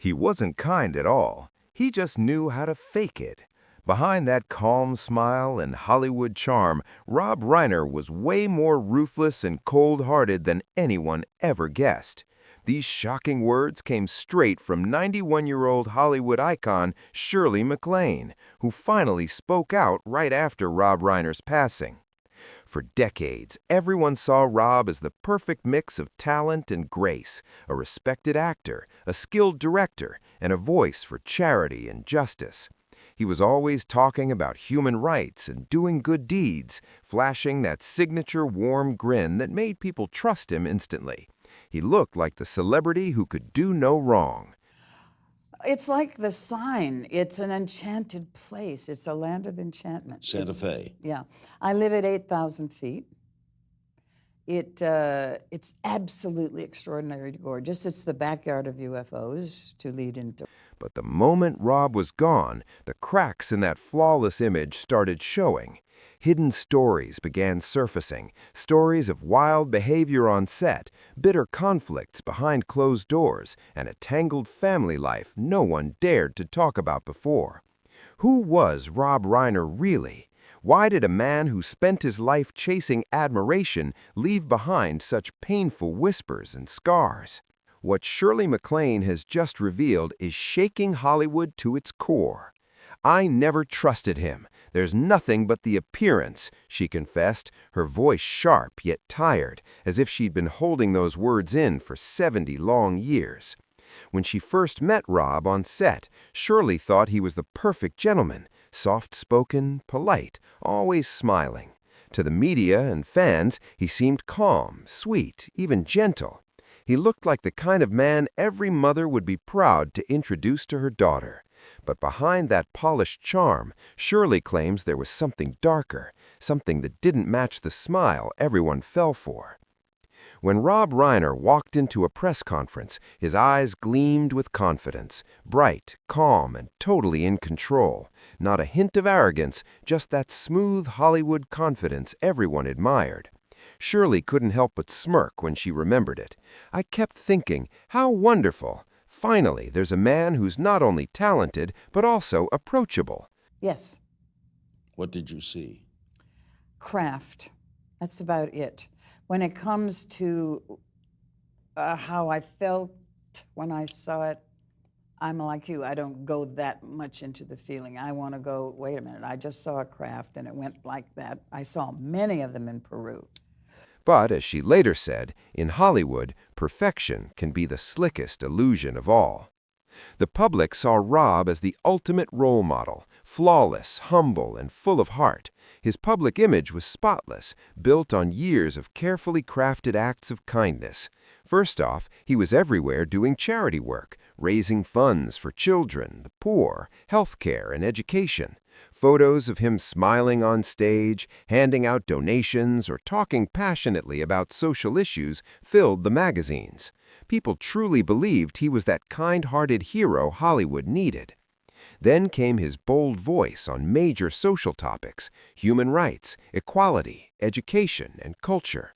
He wasn't kind at all. He just knew how to fake it. Behind that calm smile and Hollywood charm, Rob Reiner was way more ruthless and cold-hearted than anyone ever guessed. These shocking words came straight from 91-year-old Hollywood icon Shirley MacLaine, who finally spoke out right after Rob Reiner's passing. For decades, everyone saw Rob as the perfect mix of talent and grace, a respected actor, a skilled director, and a voice for charity and justice. He was always talking about human rights and doing good deeds, flashing that signature warm grin that made people trust him instantly. He looked like the celebrity who could do no wrong. It's like the sign. It's an enchanted place. It's a land of enchantment. Santa Fe. Yeah. I live at 8,000 feet. It's absolutely extraordinary gorgeous. It's the backyard of UFOs to lead into. But the moment Rob was gone, the cracks in that flawless image started showing. Hidden stories began surfacing, stories of wild behavior on set, bitter conflicts behind closed doors, and a tangled family life no one dared to talk about before. Who was Rob Reiner really? Why did a man who spent his life chasing admiration leave behind such painful whispers and scars? What Shirley MacLaine has just revealed is shaking Hollywood to its core. "I never trusted him. There's nothing but the appearance," she confessed, her voice sharp yet tired, as if she'd been holding those words in for 70 long years. When she first met Rob on set, Shirley thought he was the perfect gentleman, soft-spoken, polite, always smiling. To the media and fans, he seemed calm, sweet, even gentle. He looked like the kind of man every mother would be proud to introduce to her daughter. But behind that polished charm, Shirley claims there was something darker, something that didn't match the smile everyone fell for. When Rob Reiner walked into a press conference, his eyes gleamed with confidence, bright, calm, and totally in control. Not a hint of arrogance, just that smooth Hollywood confidence everyone admired. Shirley couldn't help but smirk when she remembered it. "I kept thinking, how wonderful. Finally, there's a man who's not only talented, but also approachable." Yes. What did you see? Craft. That's about it. When it comes to how I felt when I saw it, I'm like you. I don't go that much into the feeling. I want to go, wait a minute, I just saw a craft and it went like that. I saw many of them in Peru. But, as she later said, in Hollywood, perfection can be the slickest illusion of all. The public saw Rob as the ultimate role model, flawless, humble, and full of heart. His public image was spotless, built on years of carefully crafted acts of kindness. First off, he was everywhere doing charity work, raising funds for children, the poor, healthcare, and education. Photos of him smiling on stage, handing out donations, or talking passionately about social issues filled the magazines. People truly believed he was that kind-hearted hero Hollywood needed. Then came his bold voice on major social topics: human rights, equality, education, and culture.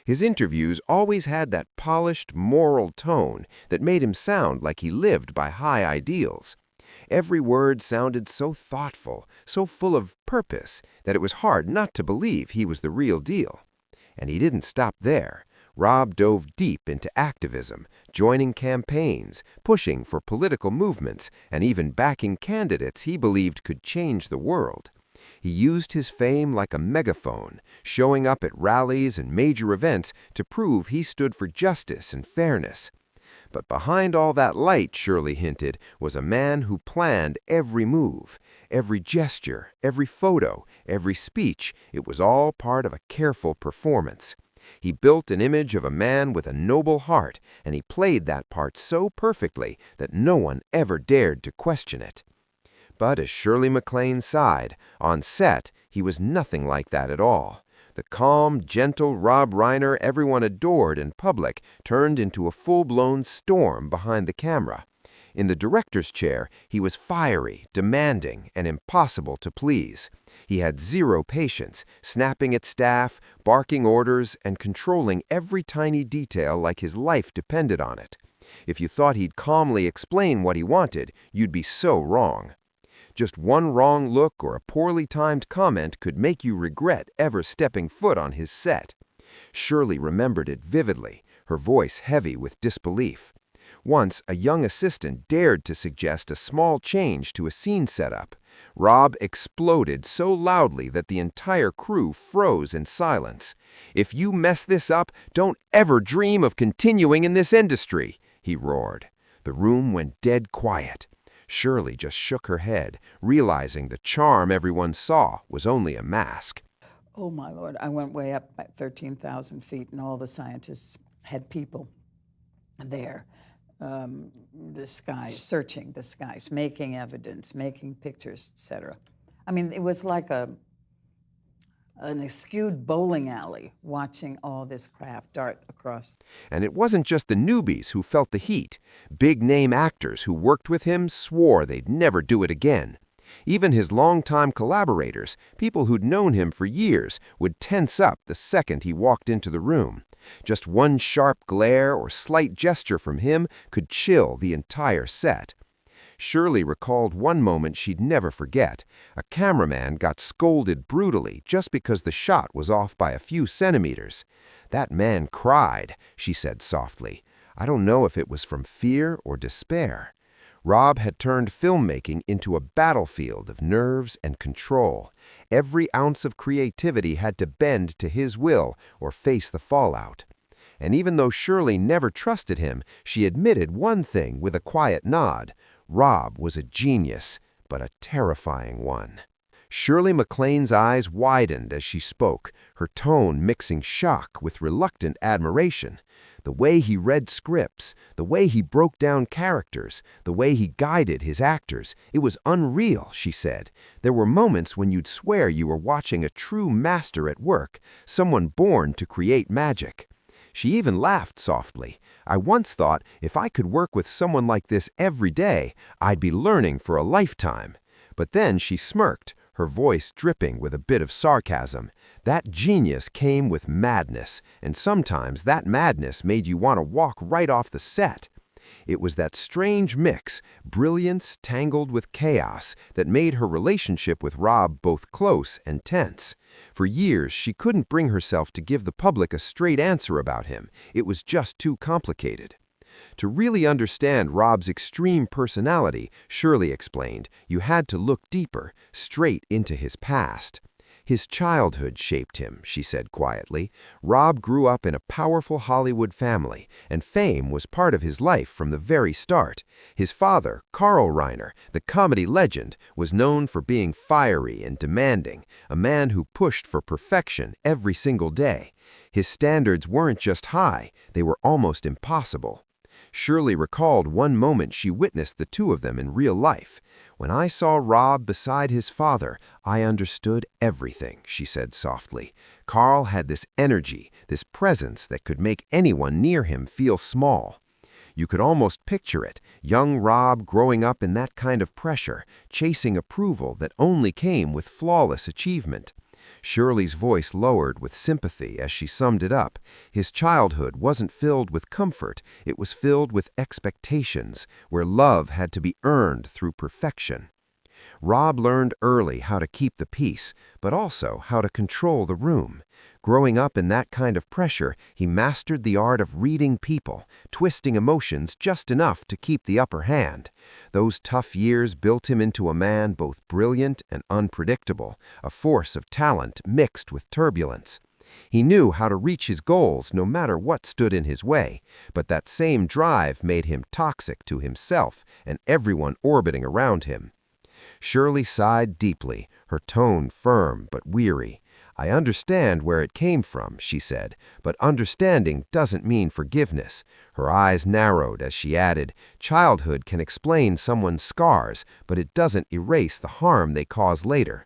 His interviews always had that polished, moral tone that made him sound like he lived by high ideals. Every word sounded so thoughtful, so full of purpose, that it was hard not to believe he was the real deal. And he didn't stop there. Rob dove deep into activism, joining campaigns, pushing for political movements, and even backing candidates he believed could change the world. He used his fame like a megaphone, showing up at rallies and major events to prove he stood for justice and fairness. But behind all that light, Shirley hinted, was a man who planned every move, every gesture, every photo, every speech. It was all part of a careful performance. He built an image of a man with a noble heart, and he played that part so perfectly that no one ever dared to question it. But as Shirley MacLaine sighed, on set, he was nothing like that at all. The calm, gentle Rob Reiner everyone adored in public turned into a full-blown storm behind the camera. In the director's chair, he was fiery, demanding, and impossible to please. He had zero patience, snapping at staff, barking orders, and controlling every tiny detail like his life depended on it. If you thought he'd calmly explain what he wanted, you'd be so wrong. Just one wrong look or a poorly timed comment could make you regret ever stepping foot on his set. Shirley remembered it vividly, her voice heavy with disbelief. Once, a young assistant dared to suggest a small change to a scene setup. Rob exploded so loudly that the entire crew froze in silence. "If you mess this up, don't ever dream of continuing in this industry," he roared. The room went dead quiet. Shirley just shook her head, realizing the charm everyone saw was only a mask. Oh, my Lord. I went way up at 13,000 feet, and all the scientists had people there. The skies, searching the skies, making evidence, making pictures, etc. I mean, it was like an askewed bowling alley watching all this craft dart across. And it wasn't just the newbies who felt the heat. Big-name actors who worked with him swore they'd never do it again. Even his longtime collaborators, people who'd known him for years, would tense up the second he walked into the room. Just one sharp glare or slight gesture from him could chill the entire set. Shirley recalled one moment she'd never forget. A cameraman got scolded brutally just because the shot was off by a few centimeters. "That man cried," she said softly. "I don't know if it was from fear or despair." Rob had turned filmmaking into a battlefield of nerves and control. Every ounce of creativity had to bend to his will or face the fallout. And even though Shirley never trusted him, she admitted one thing with a quiet nod. Rob was a genius, but a terrifying one. Shirley MacLaine's eyes widened as she spoke, her tone mixing shock with reluctant admiration. The way he read scripts, the way he broke down characters, the way he guided his actors, it was unreal, she said. There were moments when you'd swear you were watching a true master at work, someone born to create magic. She even laughed softly. "I once thought if I could work with someone like this every day, I'd be learning for a lifetime." But then she smirked, her voice dripping with a bit of sarcasm. That genius came with madness, and sometimes that madness made you want to walk right off the set. It was that strange mix, brilliance tangled with chaos, that made her relationship with Rob both close and tense. For years, she couldn't bring herself to give the public a straight answer about him. It was just too complicated. To really understand Rob's extreme personality, Shirley explained, you had to look deeper, straight into his past. His childhood shaped him, she said quietly. Rob grew up in a powerful Hollywood family, and fame was part of his life from the very start. His father, Rob Reiner, the comedy legend, was known for being fiery and demanding, a man who pushed for perfection every single day. His standards weren't just high, they were almost impossible. Shirley recalled one moment she witnessed the two of them in real life. "When I saw Rob beside his father, I understood everything," she said softly. Carl had this energy, this presence that could make anyone near him feel small. You could almost picture it, young Rob growing up in that kind of pressure, chasing approval that only came with flawless achievement. Shirley's voice lowered with sympathy as she summed it up. His childhood wasn't filled with comfort, it was filled with expectations, where love had to be earned through perfection. Rob learned early how to keep the peace, but also how to control the room. Growing up in that kind of pressure, he mastered the art of reading people, twisting emotions just enough to keep the upper hand. Those tough years built him into a man both brilliant and unpredictable, a force of talent mixed with turbulence. He knew how to reach his goals no matter what stood in his way, but that same drive made him toxic to himself and everyone orbiting around him. Shirley sighed deeply, her tone firm but weary. "I understand where it came from," she said, "but understanding doesn't mean forgiveness." Her eyes narrowed as she added, "Childhood can explain someone's scars, but it doesn't erase the harm they cause later."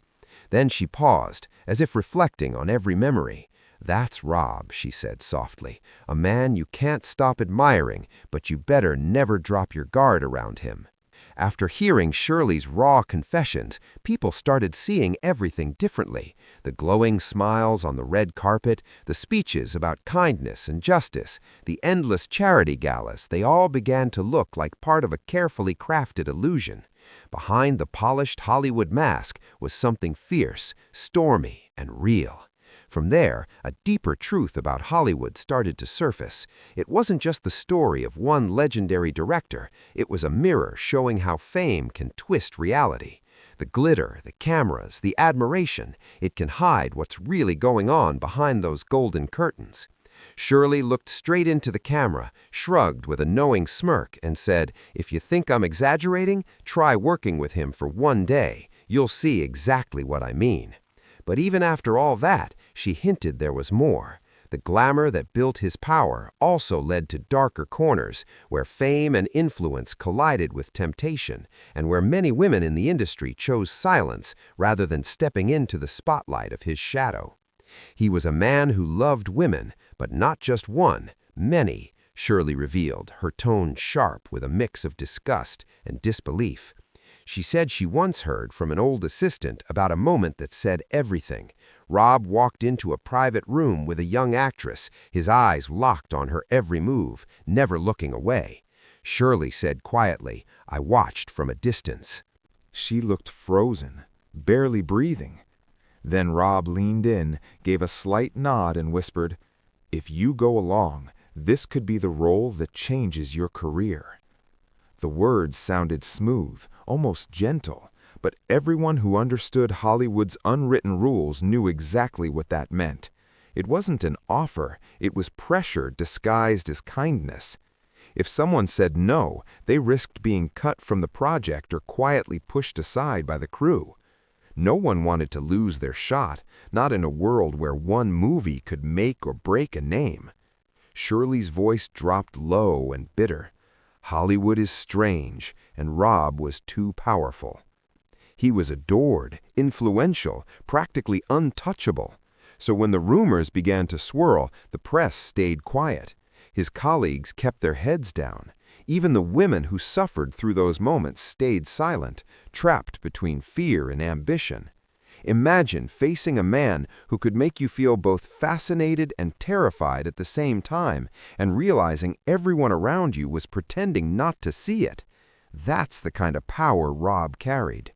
Then she paused, as if reflecting on every memory. "That's Rob," she said softly, "a man you can't stop admiring, but you better never drop your guard around him." After hearing Shirley's raw confessions, people started seeing everything differently. The glowing smiles on the red carpet, the speeches about kindness and justice, the endless charity galas, they all began to look like part of a carefully crafted illusion. Behind the polished Hollywood mask was something fierce, stormy, and real. From there, a deeper truth about Hollywood started to surface. It wasn't just the story of one legendary director, it was a mirror showing how fame can twist reality. The glitter, the cameras, the admiration, it can hide what's really going on behind those golden curtains. Shirley looked straight into the camera, shrugged with a knowing smirk, and said, "If you think I'm exaggerating, try working with him for one day. You'll see exactly what I mean." But even after all that, she hinted there was more. The glamour that built his power also led to darker corners, where fame and influence collided with temptation, and where many women in the industry chose silence rather than stepping into the spotlight of his shadow. He was a man who loved women, but not just one, many, Shirley revealed, her tone sharp with a mix of disgust and disbelief. She said she once heard from an old assistant about a moment that said everything. Rob walked into a private room with a young actress, his eyes locked on her every move, never looking away. Shirley said quietly, "I watched from a distance." She looked frozen, barely breathing. Then Rob leaned in, gave a slight nod, and whispered, "If you go along, this could be the role that changes your career." The words sounded smooth, almost gentle, but everyone who understood Hollywood's unwritten rules knew exactly what that meant. It wasn't an offer, it was pressure disguised as kindness. If someone said no, they risked being cut from the project or quietly pushed aside by the crew. No one wanted to lose their shot, not in a world where one movie could make or break a name. Shirley's voice dropped low and bitter. Hollywood is strange, and Rob was too powerful. He was adored, influential, practically untouchable. So when the rumors began to swirl, the press stayed quiet. His colleagues kept their heads down. Even the women who suffered through those moments stayed silent, trapped between fear and ambition. Imagine facing a man who could make you feel both fascinated and terrified at the same time, and realizing everyone around you was pretending not to see it. That's the kind of power Rob carried.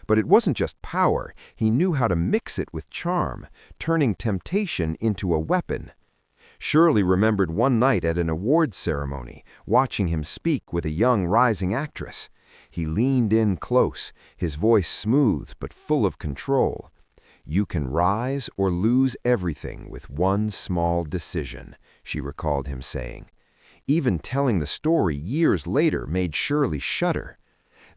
But it wasn't just power, he knew how to mix it with charm, turning temptation into a weapon. Shirley remembered one night at an awards ceremony, watching him speak with a young rising actress. He leaned in close, his voice smooth but full of control. "You can rise or lose everything with one small decision," she recalled him saying. Even telling the story years later made Shirley shudder.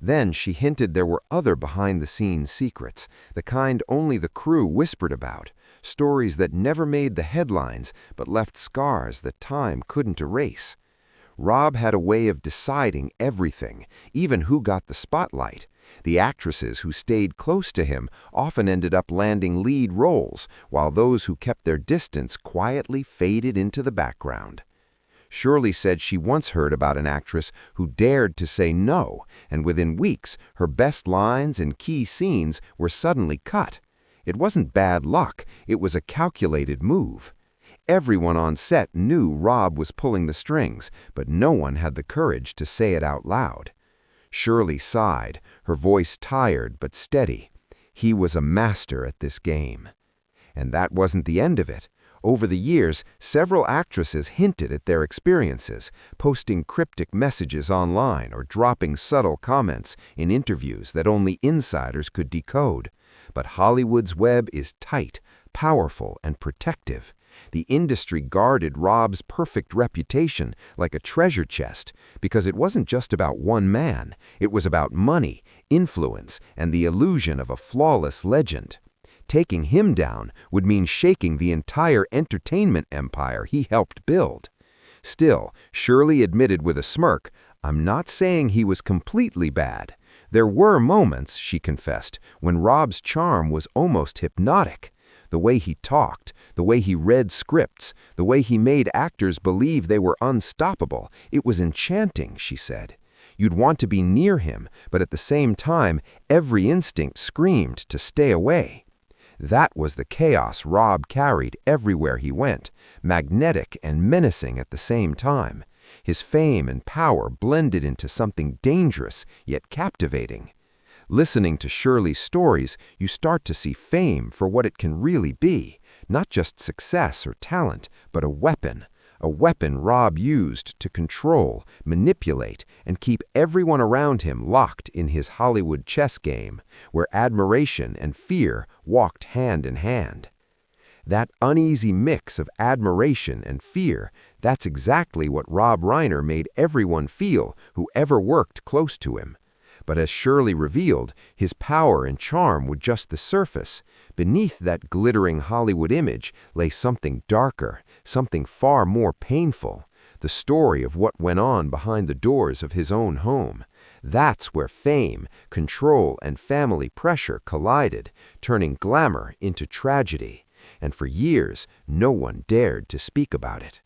Then she hinted there were other behind-the-scenes secrets, the kind only the crew whispered about, stories that never made the headlines but left scars that time couldn't erase. Rob had a way of deciding everything, even who got the spotlight. The actresses who stayed close to him often ended up landing lead roles, while those who kept their distance quietly faded into the background. Shirley said she once heard about an actress who dared to say no, and within weeks, her best lines and key scenes were suddenly cut. It wasn't bad luck, it was a calculated move. Everyone on set knew Rob was pulling the strings, but no one had the courage to say it out loud. Shirley sighed, her voice tired but steady. He was a master at this game. And that wasn't the end of it. Over the years, several actresses hinted at their experiences, posting cryptic messages online or dropping subtle comments in interviews that only insiders could decode. But Hollywood's web is tight, powerful, and protective. The industry guarded Rob's perfect reputation like a treasure chest because it wasn't just about one man. It was about money, influence, and the illusion of a flawless legend. Taking him down would mean shaking the entire entertainment empire he helped build. Still, Shirley admitted with a smirk, "I'm not saying he was completely bad. There were moments," she confessed, "when Rob's charm was almost hypnotic. The way he talked, the way he read scripts, the way he made actors believe they were unstoppable, it was enchanting," she said. You'd want to be near him, but at the same time, every instinct screamed to stay away. That was the chaos Rob carried everywhere he went, magnetic and menacing at the same time. His fame and power blended into something dangerous yet captivating. Listening to Shirley's stories, you start to see fame for what it can really be, not just success or talent, but a weapon Rob used to control, manipulate, and keep everyone around him locked in his Hollywood chess game, where admiration and fear walked hand in hand. That uneasy mix of admiration and fear, that's exactly what Rob Reiner made everyone feel who ever worked close to him. But as Shirley revealed, his power and charm were just the surface. Beneath that glittering Hollywood image lay something darker, something far more painful, the story of what went on behind the doors of his own home. That's where fame, control, and family pressure collided, turning glamour into tragedy. And for years, no one dared to speak about it.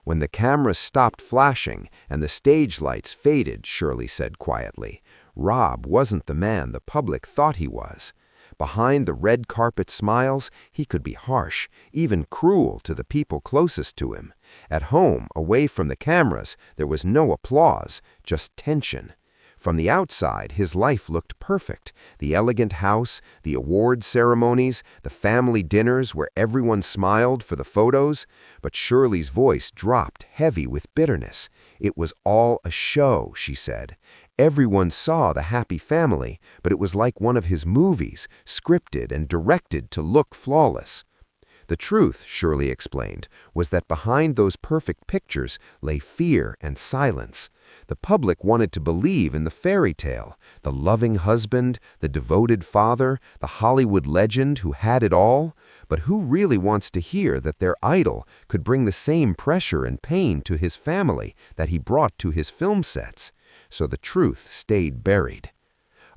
When the cameras stopped flashing and the stage lights faded, Shirley said quietly, Rob wasn't the man the public thought he was. Behind the red carpet smiles, he could be harsh, even cruel to the people closest to him. At home, away from the cameras, there was no applause, just tension. From the outside, his life looked perfect. The elegant house, the award ceremonies, the family dinners where everyone smiled for the photos. But Shirley's voice dropped heavy with bitterness. It was all a show, she said. Everyone saw the happy family, but it was like one of his movies, scripted and directed to look flawless. The truth, Shirley explained, was that behind those perfect pictures lay fear and silence. The public wanted to believe in the fairy tale, the loving husband, the devoted father, the Hollywood legend who had it all. But who really wants to hear that their idol could bring the same pressure and pain to his family that he brought to his film sets? So the truth stayed buried.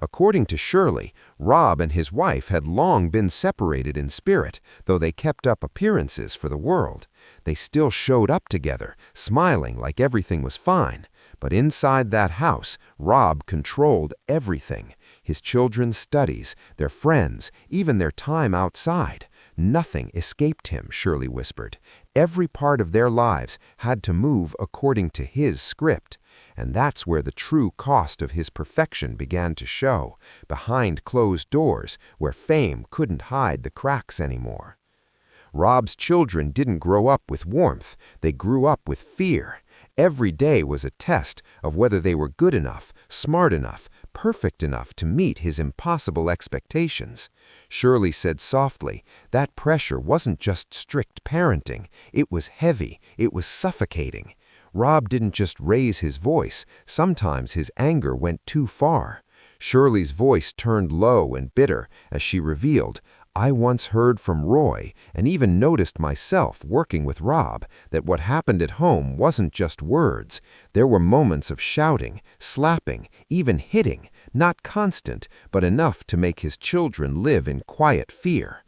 According to Shirley, Rob and his wife had long been separated in spirit, though they kept up appearances for the world. They still showed up together, smiling like everything was fine. But inside that house, Rob controlled everything. His children's studies, their friends, even their time outside. Nothing escaped him, Shirley whispered. Every part of their lives had to move according to his script. And that's where the true cost of his perfection began to show, behind closed doors where fame couldn't hide the cracks anymore. Rob's children didn't grow up with warmth, they grew up with fear. Every day was a test of whether they were good enough, smart enough, perfect enough to meet his impossible expectations. Shirley said softly, that pressure wasn't just strict parenting, it was heavy, it was suffocating. Rob didn't just raise his voice, sometimes his anger went too far. Shirley's voice turned low and bitter as she revealed, I once heard from Roy, and even noticed myself working with Rob, that what happened at home wasn't just words. There were moments of shouting, slapping, even hitting, not constant, but enough to make his children live in quiet fear.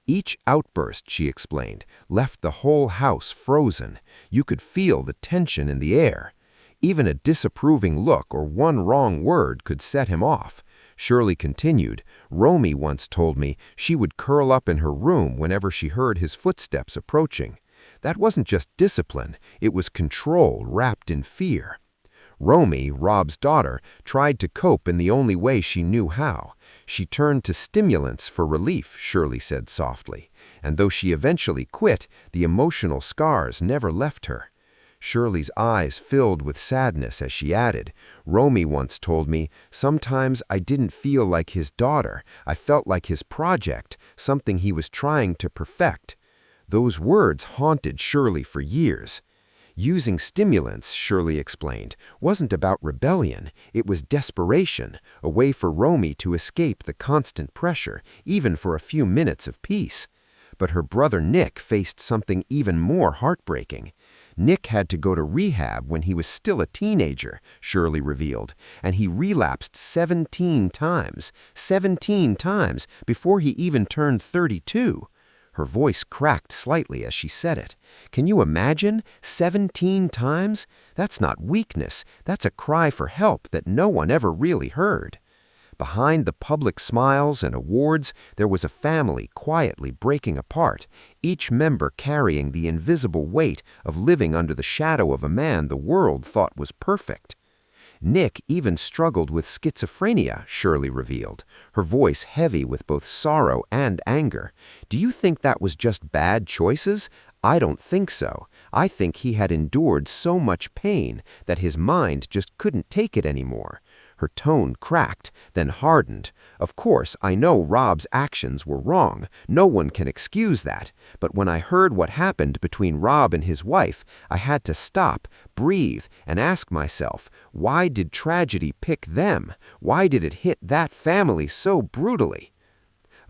Each outburst, she explained, left the whole house frozen. You could feel the tension in the air. Even a disapproving look or one wrong word could set him off. Shirley continued, Romy once told me she would curl up in her room whenever she heard his footsteps approaching. That wasn't just discipline, it was control wrapped in fear. Romy, Rob's daughter, tried to cope in the only way she knew how. She turned to stimulants for relief, Shirley said softly. And though she eventually quit, the emotional scars never left her. Shirley's eyes filled with sadness as she added, Romy once told me, sometimes I didn't feel like his daughter. I felt like his project, something he was trying to perfect. Those words haunted Shirley for years. Using stimulants, Shirley explained, wasn't about rebellion, it was desperation, a way for Romy to escape the constant pressure, even for a few minutes of peace. But her brother Nick faced something even more heartbreaking. Nick had to go to rehab when he was still a teenager, Shirley revealed, and he relapsed 17 times before he even turned 32. Her voice cracked slightly as she said it. "Can you imagine? 17 times? That's not weakness. That's a cry for help that no one ever really heard." Behind the public smiles and awards, there was a family quietly breaking apart, each member carrying the invisible weight of living under the shadow of a man the world thought was perfect. Nick even struggled with schizophrenia, Shirley revealed, her voice heavy with both sorrow and anger. "Do you think that was just bad choices? I don't think so. I think he had endured so much pain that his mind just couldn't take it anymore." Her tone cracked, then hardened. "Of course, I know Rob's actions were wrong. No one can excuse that. But when I heard what happened between Rob and his wife, I had to stop, breathe, and ask myself, why did tragedy pick them? Why did it hit that family so brutally?"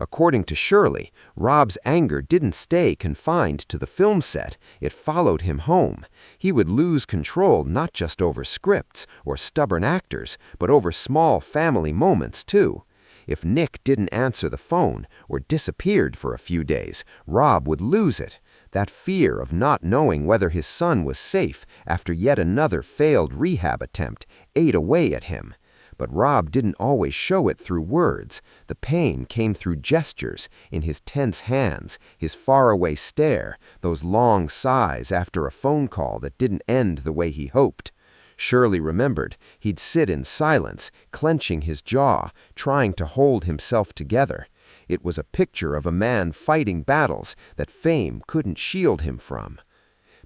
According to Shirley, Rob's anger didn't stay confined to the film set. It followed him home. He would lose control not just over scripts or stubborn actors, but over small family moments too. If Nick didn't answer the phone or disappeared for a few days, Rob would lose it. That fear of not knowing whether his son was safe after yet another failed rehab attempt ate away at him. But Rob didn't always show it through words. The pain came through gestures, in his tense hands, his faraway stare, those long sighs after a phone call that didn't end the way he hoped. Shirley remembered he'd sit in silence, clenching his jaw, trying to hold himself together. It was a picture of a man fighting battles that fame couldn't shield him from.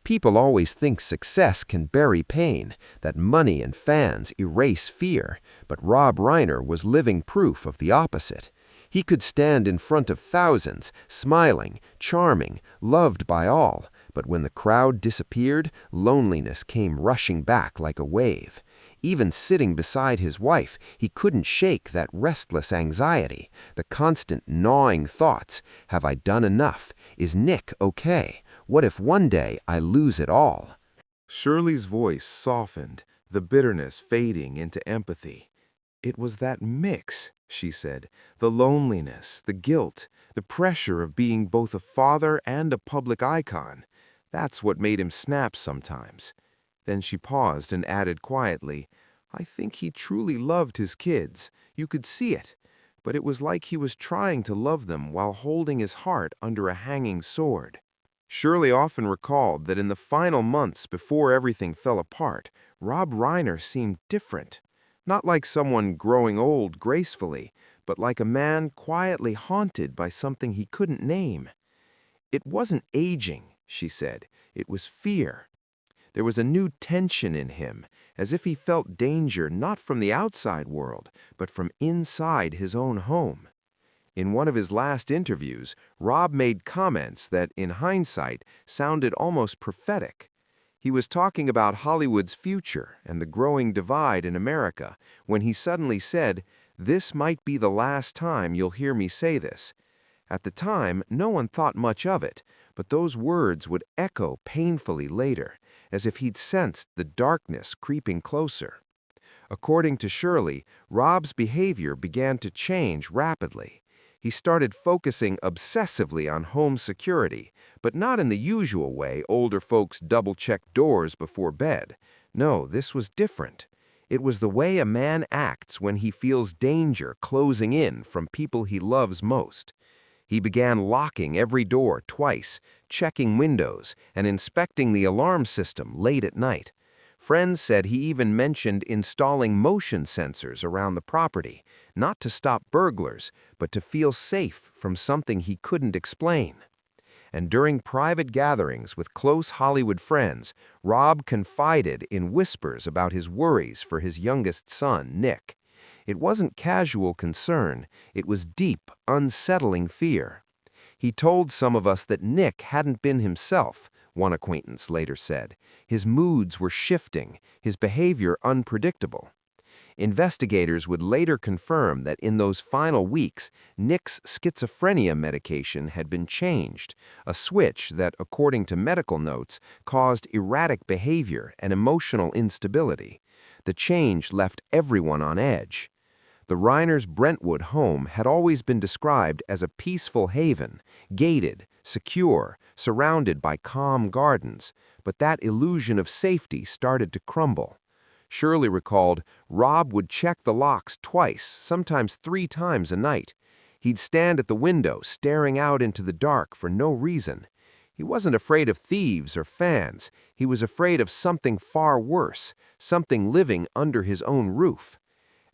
People always think success can bury pain, that money and fans erase fear, but Rob Reiner was living proof of the opposite. He could stand in front of thousands, smiling, charming, loved by all, but when the crowd disappeared, loneliness came rushing back like a wave. Even sitting beside his wife, he couldn't shake that restless anxiety, the constant gnawing thoughts. Have I done enough? Is Nick okay? What if one day I lose it all? Shirley's voice softened, the bitterness fading into empathy. "It was that mix," she said, "the loneliness, the guilt, the pressure of being both a father and a public icon. That's what made him snap sometimes." Then she paused and added quietly, "I think he truly loved his kids. You could see it. But it was like he was trying to love them while holding his heart under a hanging sword." Shirley often recalled that in the final months before everything fell apart, Rob Reiner seemed different. Not like someone growing old gracefully, but like a man quietly haunted by something he couldn't name. "It wasn't aging," she said. "It was fear. There was a new tension in him, as if he felt danger not from the outside world, but from inside his own home." In one of his last interviews, Rob made comments that, in hindsight, sounded almost prophetic. He was talking about Hollywood's future and the growing divide in America when he suddenly said, "This might be the last time you'll hear me say this." At the time, no one thought much of it, but those words would echo painfully later, as if he'd sensed the darkness creeping closer. According to Shirley, Rob's behavior began to change rapidly. He started focusing obsessively on home security, but not in the usual way older folks double-check doors before bed. No, this was different. It was the way a man acts when he feels danger closing in from people he loves most. He began locking every door twice, checking windows, and inspecting the alarm system late at night. Friends said he even mentioned installing motion sensors around the property, not to stop burglars, but to feel safe from something he couldn't explain. And during private gatherings with close Hollywood friends, Rob confided in whispers about his worries for his youngest son, Nick. It wasn't casual concern, it was deep, unsettling fear. "He told some of us that Nick hadn't been himself," one acquaintance later said. "His moods were shifting, his behavior unpredictable." Investigators would later confirm that in those final weeks, Nick's schizophrenia medication had been changed, a switch that, according to medical notes, caused erratic behavior and emotional instability. The change left everyone on edge. The Reiners' Brentwood home had always been described as a peaceful haven, gated, secure, surrounded by calm gardens, but that illusion of safety started to crumble. Shirley recalled Rob would check the locks twice, sometimes 3 times a night. He'd stand at the window, staring out into the dark for no reason. He wasn't afraid of thieves or fans. He was afraid of something far worse, something living under his own roof.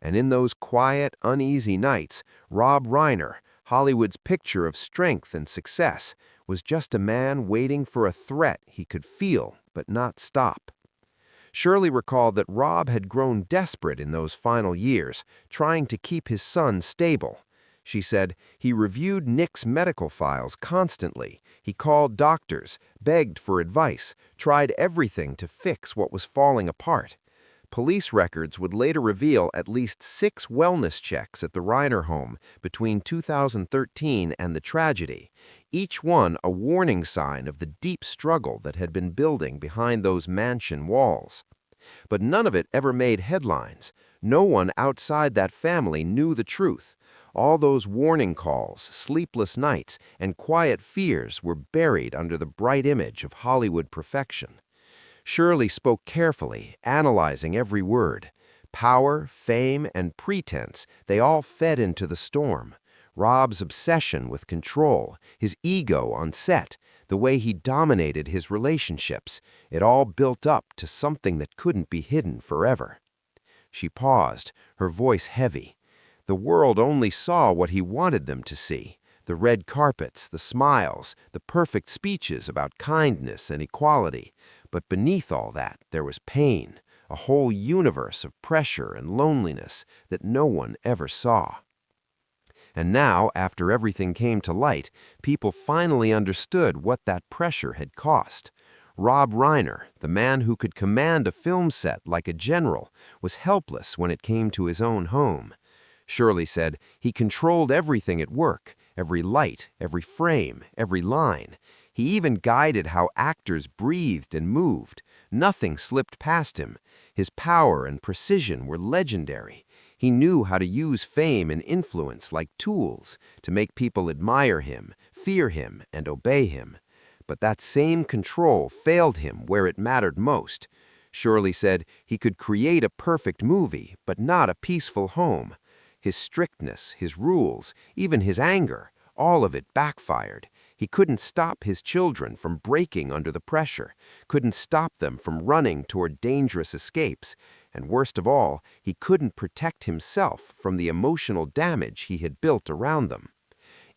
And in those quiet, uneasy nights, Rob Reiner, Hollywood's picture of strength and success, was just a man waiting for a threat he could feel but not stop. Shirley recalled that Rob had grown desperate in those final years, trying to keep his son stable. She said he reviewed Nick's medical files constantly. He called doctors, begged for advice, tried everything to fix what was falling apart. Police records would later reveal at least 6 wellness checks at the Reiner home between 2013 and the tragedy, each one a warning sign of the deep struggle that had been building behind those mansion walls. But none of it ever made headlines. No one outside that family knew the truth. All those warning calls, sleepless nights, and quiet fears were buried under the bright image of Hollywood perfection. Shirley spoke carefully, analyzing every word. Power, fame, and pretense, they all fed into the storm. Rob's obsession with control, his ego on set, the way he dominated his relationships, it all built up to something that couldn't be hidden forever. She paused, her voice heavy. The world only saw what he wanted them to see. The red carpets, the smiles, the perfect speeches about kindness and equality. But beneath all that, there was pain, a whole universe of pressure and loneliness that no one ever saw. And now, after everything came to light, people finally understood what that pressure had cost. Rob Reiner, the man who could command a film set like a general, was helpless when it came to his own home. Shirley said he controlled everything at work, every light, every frame, every line. He even guided how actors breathed and moved. Nothing slipped past him. His power and precision were legendary. He knew how to use fame and influence like tools to make people admire him, fear him, and obey him. But that same control failed him where it mattered most. Shirley said he could create a perfect movie, but not a peaceful home. His strictness, his rules, even his anger, all of it backfired. He couldn't stop his children from breaking under the pressure, couldn't stop them from running toward dangerous escapes, and worst of all, he couldn't protect himself from the emotional damage he had built around them.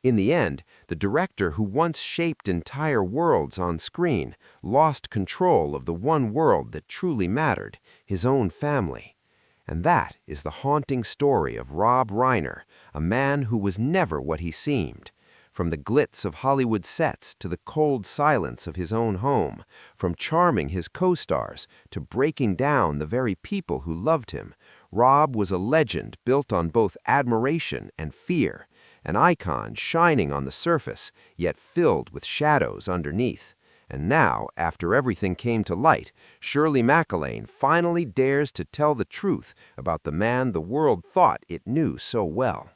In the end, the director who once shaped entire worlds on screen lost control of the one world that truly mattered, his own family. And that is the haunting story of Rob Reiner, a man who was never what he seemed. From the glitz of Hollywood sets to the cold silence of his own home, from charming his co-stars to breaking down the very people who loved him, Rob was a legend built on both admiration and fear, an icon shining on the surface, yet filled with shadows underneath. And now, after everything came to light, Shirley MacLaine finally dares to tell the truth about the man the world thought it knew so well.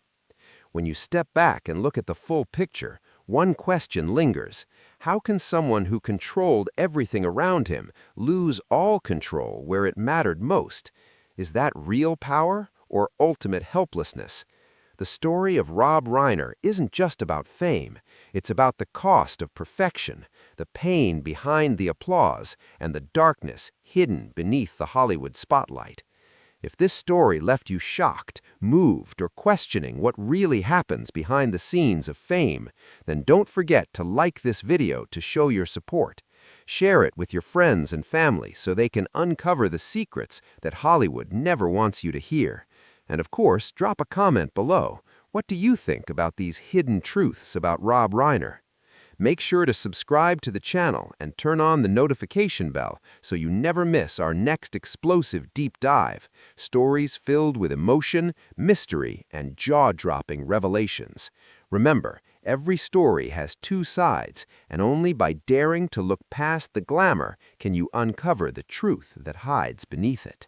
When you step back and look at the full picture, one question lingers. How can someone who controlled everything around him lose all control where it mattered most? Is that real power or ultimate helplessness? The story of Rob Reiner isn't just about fame. It's about the cost of perfection, the pain behind the applause, and the darkness hidden beneath the Hollywood spotlight. If this story left you shocked, moved, or questioning what really happens behind the scenes of fame, then don't forget to like this video to show your support. Share it with your friends and family so they can uncover the secrets that Hollywood never wants you to hear. And of course, drop a comment below. What do you think about these hidden truths about Rob Reiner? Make sure to subscribe to the channel and turn on the notification bell so you never miss our next explosive deep dive, stories filled with emotion, mystery, and jaw-dropping revelations. Remember, every story has 2 sides, and only by daring to look past the glamour can you uncover the truth that hides beneath it.